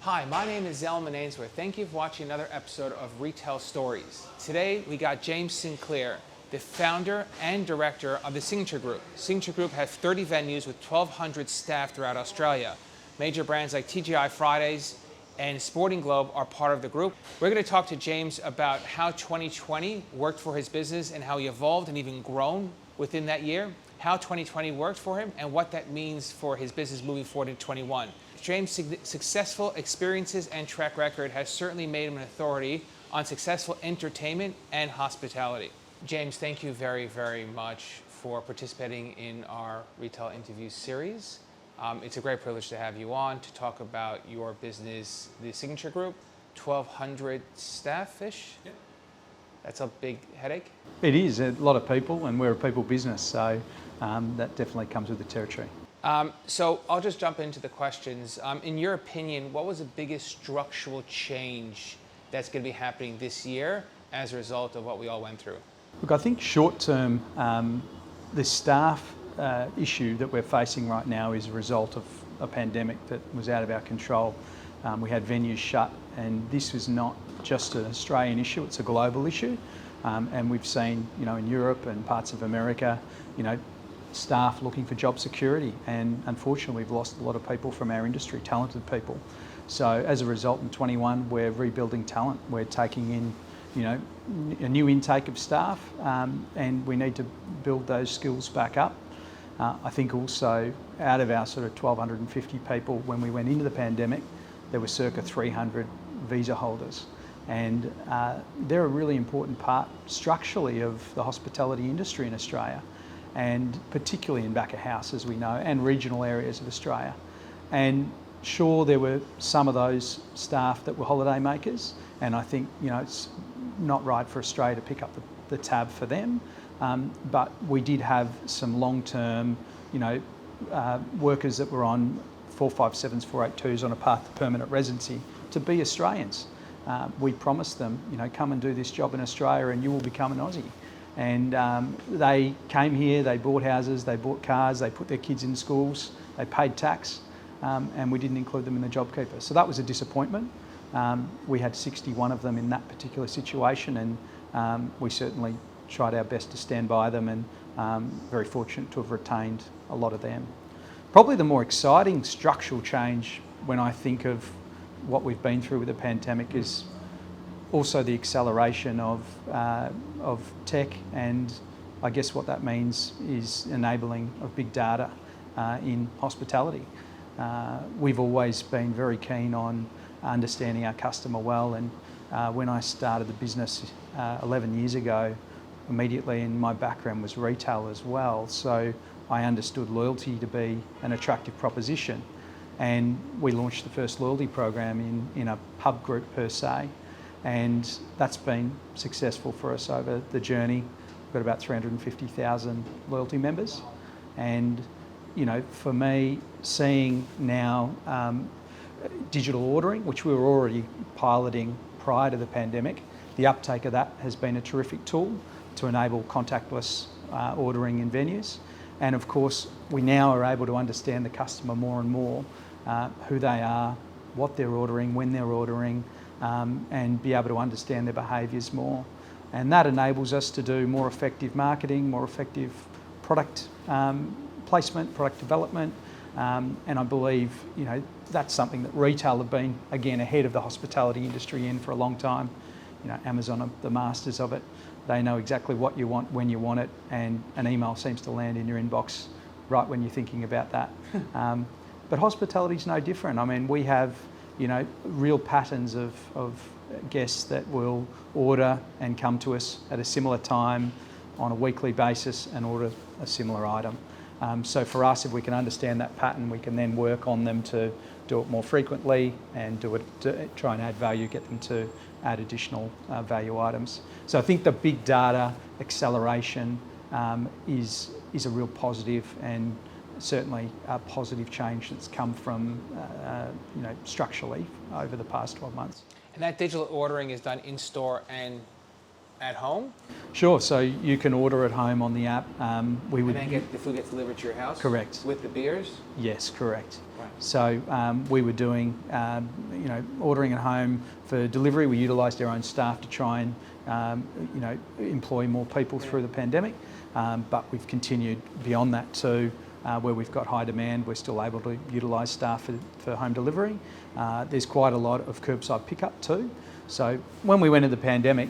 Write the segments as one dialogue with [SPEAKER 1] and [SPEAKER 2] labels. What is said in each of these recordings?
[SPEAKER 1] Hi, my name is Zelman Ainsworth. Thank you for watching another episode of Retail Stories. Today we got James Sinclair, the founder and director of the Signature Group. Signature Group has 30 venues with 1,200 staff throughout Australia. Major brands like TGI Fridays and Sporting Globe are part of the group. We're going to talk to James about how 2020 worked for his business and how he evolved and even grown within that year, how 2020 worked for him, and what that means for his business moving forward in 21. James' successful experiences and track record has certainly made him an authority on successful entertainment and hospitality. James, thank you very, very much for participating in our retail interview series. It's a great privilege to have you on to talk about your business, the Signature Group, 1,200 staff-ish. Yep. That's a big headache.
[SPEAKER 2] It is, a lot of people, and we're a people business, so that definitely comes with the territory.
[SPEAKER 1] So I'll just jump into the questions. In your opinion, what was the biggest structural change that's going to be happening this year as a result of what we all went through?
[SPEAKER 2] Look, I think short term, the staff issue that we're facing right now is a result of a pandemic that was out of our control. We had venues shut, and this was not just an Australian issue, it's a global issue. And we've seen, in Europe and parts of America, staff looking for job security, and unfortunately we've lost a lot of people from our industry, talented people. So as a result in 21 we're rebuilding talent. We're taking in a new intake of staff, and we need to build those skills back up. I think also out of our sort of 1,250 people when we went into the pandemic, there were circa 300 visa holders, and they're a really important part structurally of the hospitality industry in Australia, and particularly in back of house, as we know, and regional areas of Australia. And sure, there were some of those staff that were holiday makers, and I think it's not right for Australia to pick up the tab for them, but we did have some long-term workers that were on 457s, 482s on a path to permanent residency to be Australians. We promised them, come and do this job in Australia and you will become an Aussie. And they came here, they bought houses, they bought cars, they put their kids in schools, they paid tax, and we didn't include them in the JobKeeper. So that was a disappointment. We had 61 of them in that particular situation, and we certainly tried our best to stand by them, and very fortunate to have retained a lot of them. Probably the more exciting structural change when I think of what we've been through with the pandemic is also the acceleration of tech, and I guess what that means is enabling of big data in hospitality. We've always been very keen on understanding our customer well, and when I started the business 11 years ago, immediately, and my background was retail as well, so I understood loyalty to be an attractive proposition, and we launched the first loyalty program in a pub group per se. And that's been successful for us over the journey. We've got about 350,000 loyalty members. And, for me, seeing now digital ordering, which we were already piloting prior to the pandemic, the uptake of that has been a terrific tool to enable contactless ordering in venues. And of course, we now are able to understand the customer more and more, who they are, what they're ordering, when they're ordering, and be able to understand their behaviours more. And that enables us to do more effective marketing, more effective product placement, product development, and I believe that's something that retail have been, again, ahead of the hospitality industry in for a long time. Amazon are the masters of it. They know exactly what you want, when you want it, and an email seems to land in your inbox right when you're thinking about that. But hospitality is no different. I mean, we have real patterns of guests that will order and come to us at a similar time on a weekly basis and order a similar item. So for us, if we can understand that pattern, we can then work on them to do it more frequently and do it to try and add value, get them to add additional value items. So I think the big data acceleration is a real positive, and certainly a positive change that's come from structurally over the past 12 months.
[SPEAKER 1] And that digital ordering is done in store and at home?
[SPEAKER 2] Sure, so you can order at home on the app.
[SPEAKER 1] And then the food gets delivered to your house?
[SPEAKER 2] Correct.
[SPEAKER 1] With the beers?
[SPEAKER 2] Yes, correct.
[SPEAKER 1] Wow.
[SPEAKER 2] So we were doing, ordering at home for delivery. We utilised our own staff to try and, employ more people through the pandemic. But we've continued beyond that too, where we've got high demand. We're still able to utilise staff for home delivery. There's quite a lot of curbside pickup too. So when we went into the pandemic,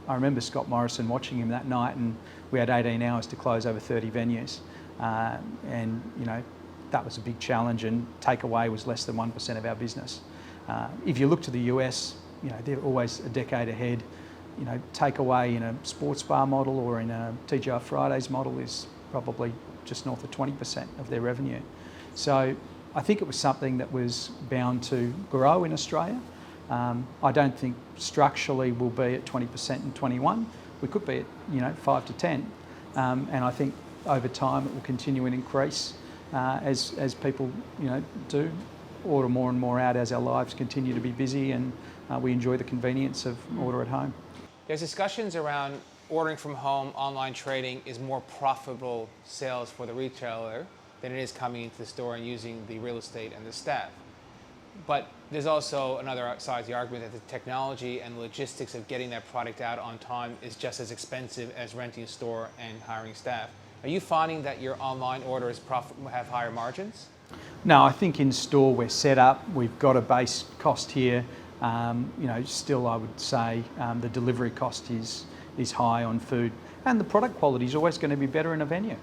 [SPEAKER 2] I remember Scott Morrison watching him that night, and we had 18 hours to close over 30 venues. That was a big challenge, and takeaway was less than 1% of our business. If you look to the US, they're always a decade ahead. Takeaway in a sports bar model or in a TGI Fridays model is probably just north of 20% of their revenue. So I think it was something that was bound to grow in Australia. I don't think structurally we'll be at 20% in 21. We could be at 5 to 10, and I think over time it will continue and increase as people do order more and more out as our lives continue to be busy, and we enjoy the convenience of order at home.
[SPEAKER 1] There's discussions around ordering from home, online trading is more profitable sales for the retailer than it is coming into the store and using the real estate and the staff. But there's also another side of the argument that the technology and logistics of getting that product out on time is just as expensive as renting a store and hiring staff. Are you finding that your online orders have higher margins?
[SPEAKER 2] No, I think in store we're set up. We've got a base cost here. Still I would say the delivery cost is high on food, and the product quality is always going to be better in a venue.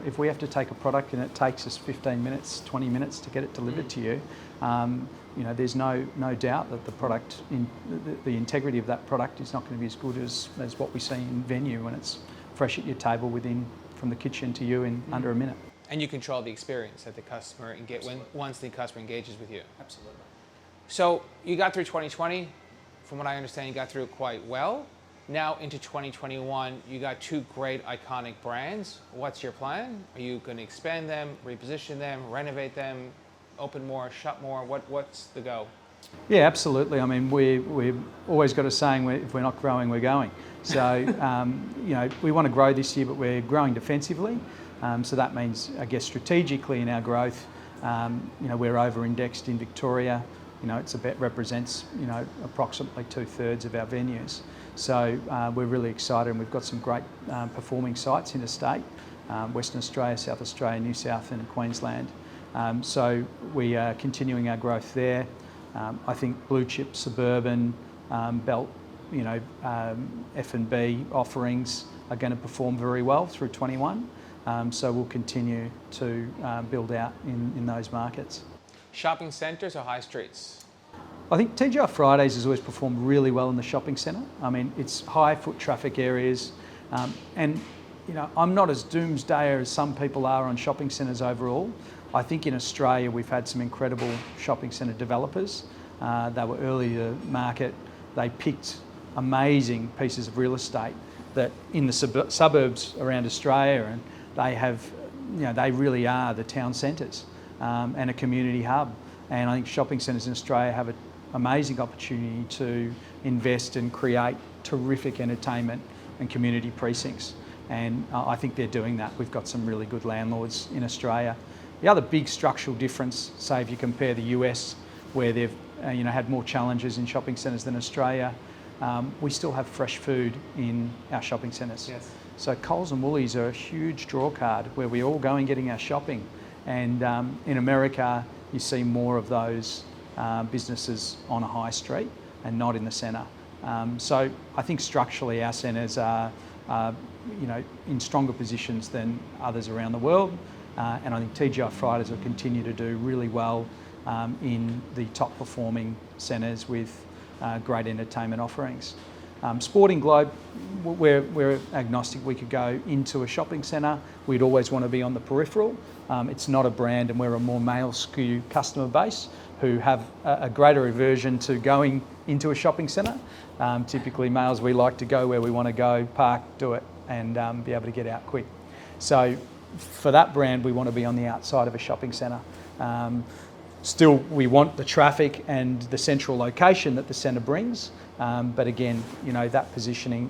[SPEAKER 2] If we have to take a product and it takes us 15 minutes, 20 minutes to get it delivered to you, there's no doubt that the product, the integrity of that product is not going to be as good as what we see in venue when it's fresh at your table from the kitchen to you in under a minute.
[SPEAKER 1] And you control the experience that the customer once the customer engages with you.
[SPEAKER 2] Absolutely.
[SPEAKER 1] So you got through 2020. From what I understand, you got through it quite well. Now into 2021, you got two great iconic brands. What's your plan? Are you going to expand them, reposition them, renovate them, open more, shut more? What's the go?
[SPEAKER 2] Yeah, absolutely. I mean, we've always got a saying, if we're not growing, we're going. So, we want to grow this year, but we're growing defensively. So that means, I guess, strategically in our growth, we're over-indexed in Victoria. Represents, approximately 2/3 of our venues. So we're really excited, and we've got some great performing sites interstate, Western Australia, South Australia, New South and Queensland. So we are continuing our growth there. I think blue chip, suburban, belt, F&B offerings are going to perform very well through 21. So we'll continue to build out in those markets.
[SPEAKER 1] Shopping centres or high streets?
[SPEAKER 2] I think TGI Fridays has always performed really well in the shopping centre. I mean, it's high foot traffic areas, and I'm not as doomsdayer as some people are on shopping centres overall. I think in Australia we've had some incredible shopping centre developers. They were early to market. They picked amazing pieces of real estate that in the suburbs around Australia, and they really are the town centres. And a community hub. And I think shopping centres in Australia have an amazing opportunity to invest and create terrific entertainment and community precincts. And I think they're doing that. We've got some really good landlords in Australia. The other big structural difference, say if you compare the US, where they've had more challenges in shopping centres than Australia, we still have fresh food in our shopping centres.
[SPEAKER 1] Yes.
[SPEAKER 2] So Coles and Woolies are a huge draw card where we all go and getting our shopping. And in America, you see more of those businesses on a high street and not in the centre. So I think structurally our centres are, in stronger positions than others around the world. And I think TGI Fridays will continue to do really well in the top performing centres with great entertainment offerings. Sporting Globe, we're agnostic. We could go into a shopping centre. We'd always want to be on the peripheral. It's not a brand, and we're a more male skew customer base who have a greater aversion to going into a shopping centre. Typically males, we like to go where we want to go, park, do it, and be able to get out quick. So for that brand, we want to be on the outside of a shopping centre. Still, we want the traffic and the central location that the centre brings. But again, that positioning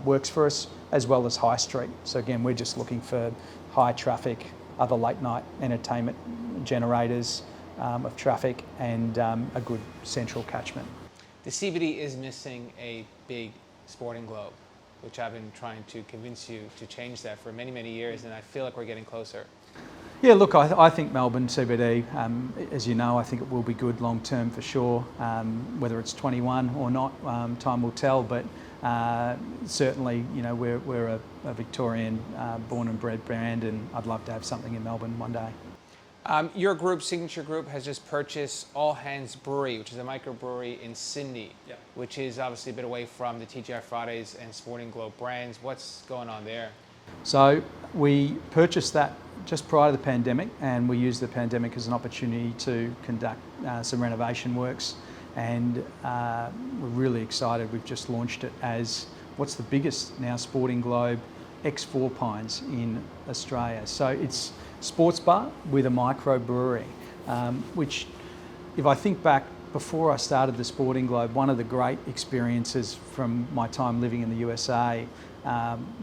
[SPEAKER 2] works for us, as well as high street. So again, we're just looking for high traffic, other late night entertainment generators, of traffic and a good central catchment.
[SPEAKER 1] The CBD is missing a big sporting globe, which I've been trying to convince you to change that for many, many years, and I feel like we're getting closer.
[SPEAKER 2] Yeah, look, I think Melbourne CBD, as you know, I think it will be good long term for sure. Whether it's 21 or not, time will tell. But certainly, you know, we're a Victorian born and bred brand, and I'd love to have something in Melbourne one day.
[SPEAKER 1] Your group, Signature Group, has just purchased All Hands Brewery, which is a microbrewery in Sydney, which is obviously a bit away from the TGI Fridays and Sporting Globe brands. What's going on there?
[SPEAKER 2] So we purchased that just prior to the pandemic, and we used the pandemic as an opportunity to conduct some renovation works, and we're really excited. We've just launched it as what's the biggest now Sporting Globe X4 Pines in Australia. So it's sports bar with a microbrewery, which, if I think back before I started the Sporting Globe, one of the great experiences from my time living in the USA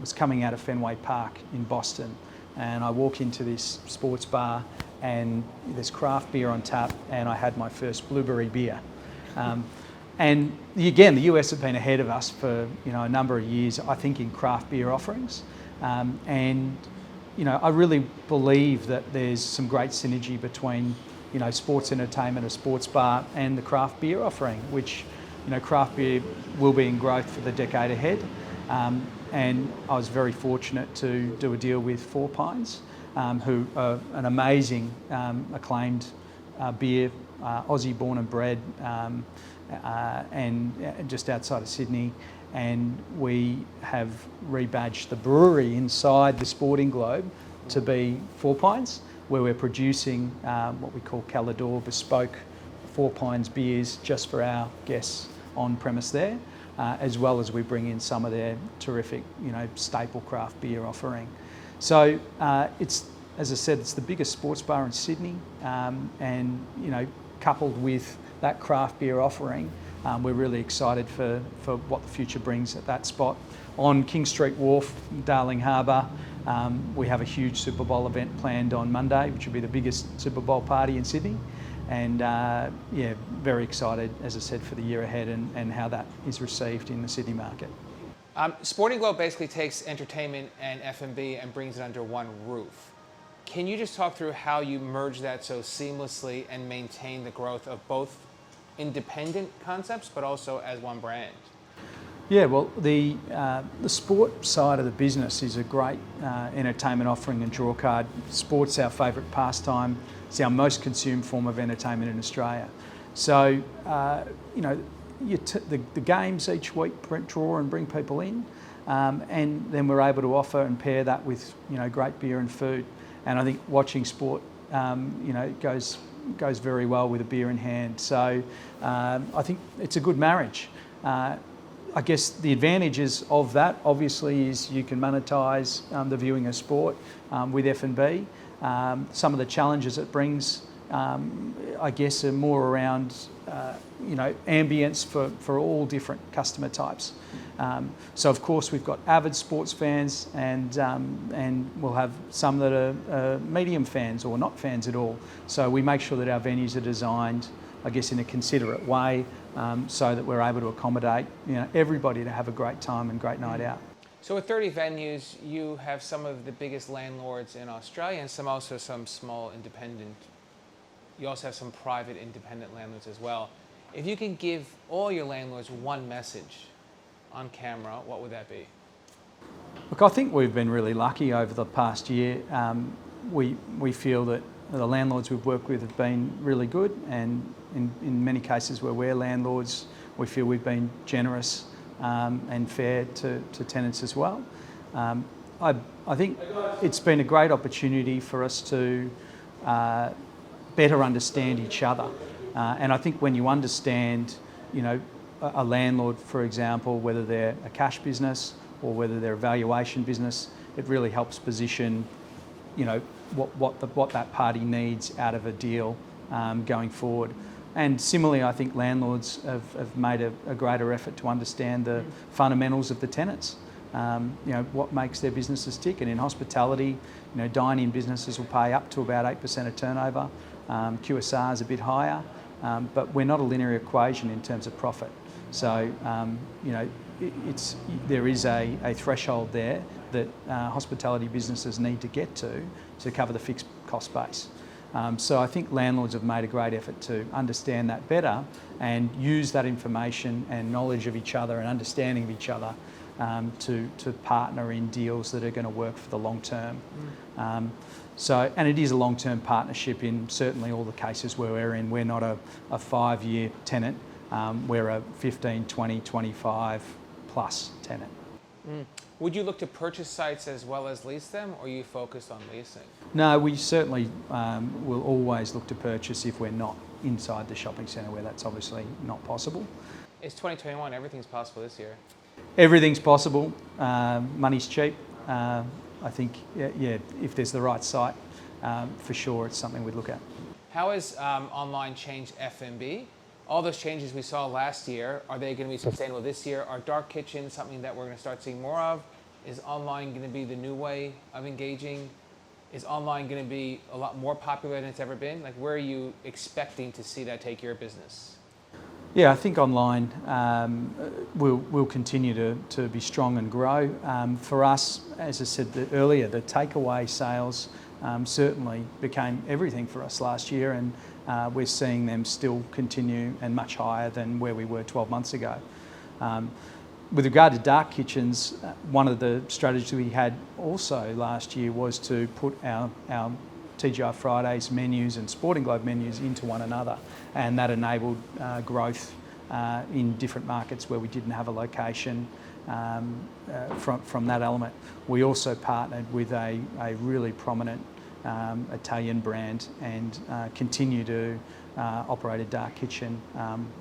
[SPEAKER 2] was coming out of Fenway Park in Boston, and I walk into this sports bar and there's craft beer on tap, and I had my first blueberry beer. And again, the US have been ahead of us for a number of years, I think, in craft beer offerings. And I really believe that there's some great synergy between sports entertainment, a sports bar, and the craft beer offering, which craft beer will be in growth for the decade ahead. And I was very fortunate to do a deal with Four Pines, who are an amazing, acclaimed beer, Aussie born and bred, and just outside of Sydney. And we have rebadged the brewery inside the Sporting Globe to be Four Pines, where we're producing what we call Calador bespoke Four Pines beers just for our guests on premise there. As well as we bring in some of their terrific, staple craft beer offering. So it's, as I said, it's the biggest sports bar in Sydney, and coupled with that craft beer offering, we're really excited for what the future brings at that spot. On King Street Wharf, Darling Harbour, we have a huge Super Bowl event planned on Monday, which will be the biggest Super Bowl party in Sydney. And very excited, as I said, for the year ahead and how that is received in the Sydney market.
[SPEAKER 1] Sporting Globe basically takes entertainment and F&B and brings it under one roof. Can you just talk through how you merge that so seamlessly and maintain the growth of both independent concepts but also as one brand?
[SPEAKER 2] Yeah, well, the sport side of the business is a great entertainment offering and draw card. Sport's our favourite pastime. It's our most consumed form of entertainment in Australia. So, the games each week draw and bring people in, and then we're able to offer and pair that with great beer and food. And I think watching sport, goes very well with a beer in hand. So I think it's a good marriage. I guess the advantages of that obviously is you can monetize the viewing of sport with F&B. Some of the challenges it brings, I guess, are more around ambience for all different customer types. So of course we've got avid sports fans, and we'll have some that are medium fans or not fans at all. So we make sure that our venues are designed, I guess, in a considerate way, so that we're able to accommodate everybody to have a great time and great night out.
[SPEAKER 1] So with 30 venues, you have some of the biggest landlords in Australia and some small independent. You also have some private independent landlords as well. If you can give all your landlords one message on camera, what would that be?
[SPEAKER 2] Look, I think we've been really lucky over the past year. We feel that the landlords we've worked with have been really good, and in many cases where we're landlords, we feel we've been generous and fair to tenants as well. I think it's been a great opportunity for us to better understand each other. And I think when you understand, a landlord, for example, whether they're a cash business or whether they're a valuation business, it really helps position, what that party needs out of a deal going forward. And similarly, I think landlords have made a greater effort to understand the fundamentals of the tenants. What makes their businesses tick. And in hospitality, dine-in businesses will pay up to about 8% of turnover. QSR is a bit higher, but we're not a linear equation in terms of profit. So, you know, there is a threshold there that hospitality businesses need to get to cover the fixed cost base. So I think landlords have made a great effort to understand that better and use that information and knowledge of each other and understanding of each other to partner in deals that are going to work for the long term. And it is a long-term partnership in certainly all the cases where we're in. We're not a 5-year tenant, we're a 15, 20, 25 plus tenant.
[SPEAKER 1] Would you look to purchase sites as well as lease them, or are you focused on leasing?
[SPEAKER 2] No, we certainly will always look to purchase if we're not inside the shopping centre, where that's obviously not possible.
[SPEAKER 1] It's 2021, everything's possible this year.
[SPEAKER 2] Everything's possible, money's cheap. I think, yeah, if there's the right site, for sure it's something we'd look at.
[SPEAKER 1] How has online changed F&B? All those changes we saw last year, are they going to be sustainable this year? Are dark kitchens something that we're going to start seeing more of? Is online going to be the new way of engaging? Is online going to be a lot more popular than it's ever been? Like, where are you expecting to see that take your business?
[SPEAKER 2] Yeah, I think online will continue to be strong and grow. For us, as I said earlier, the takeaway sales certainly became everything for us last year, and we're seeing them still continue and much higher than where we were 12 months ago. With regard to dark kitchens, one of the strategies we had also last year was to put our TGI Fridays menus and Sporting Globe menus into one another, and that enabled growth in different markets where we didn't have a location from that element. We also partnered with a really prominent Italian brand and continue to operate a dark kitchen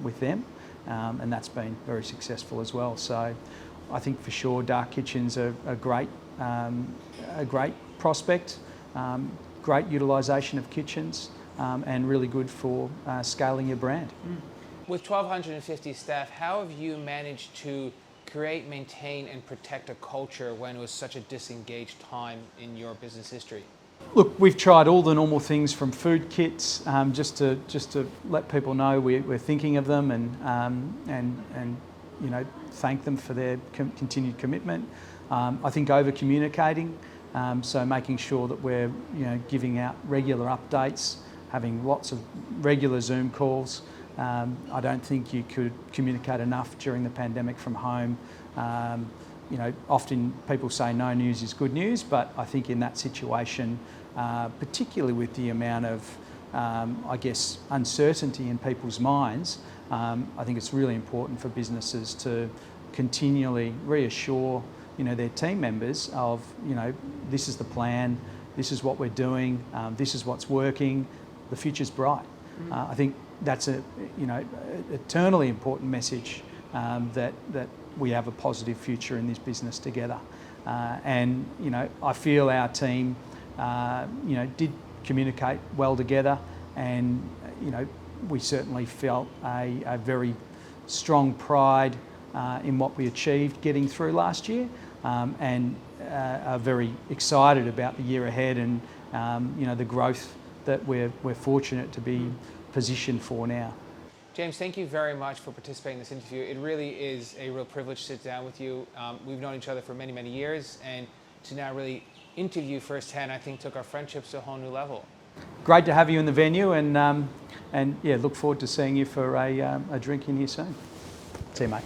[SPEAKER 2] with them, and that's been very successful as well. So I think for sure dark kitchens are a great prospect, great utilisation of kitchens, and really good for scaling your brand.
[SPEAKER 1] With 1,250 staff, how have you managed to create, maintain and protect a culture when it was such a disengaged time in your business history?
[SPEAKER 2] Look, we've tried all the normal things from food kits, just to let people know we're thinking of them and you know, thank them for their continued commitment. I think over communicating, so making sure that we're giving out regular updates, having lots of regular Zoom calls. I don't think you could communicate enough during the pandemic from home. Often people say no news is good news, but I think in that situation, particularly with the amount of, I guess, uncertainty in people's minds, I think it's really important for businesses to continually reassure, their team members of, this is the plan, this is what we're doing, this is what's working, the future's bright. I think that's a eternally important message, that we have a positive future in this business together. And I feel our team did communicate well together, and we certainly felt a very strong pride in what we achieved getting through last year, and are very excited about the year ahead and the growth that we're fortunate to be positioned for now.
[SPEAKER 1] James, thank you very much for participating in this interview. It really is a real privilege to sit down with you. We've known each other for many, many years, and to now really interview firsthand, I think took our friendships to a whole new level.
[SPEAKER 2] Great to have you in the venue, and yeah, look forward to seeing you for a drink in here soon. See you, mate.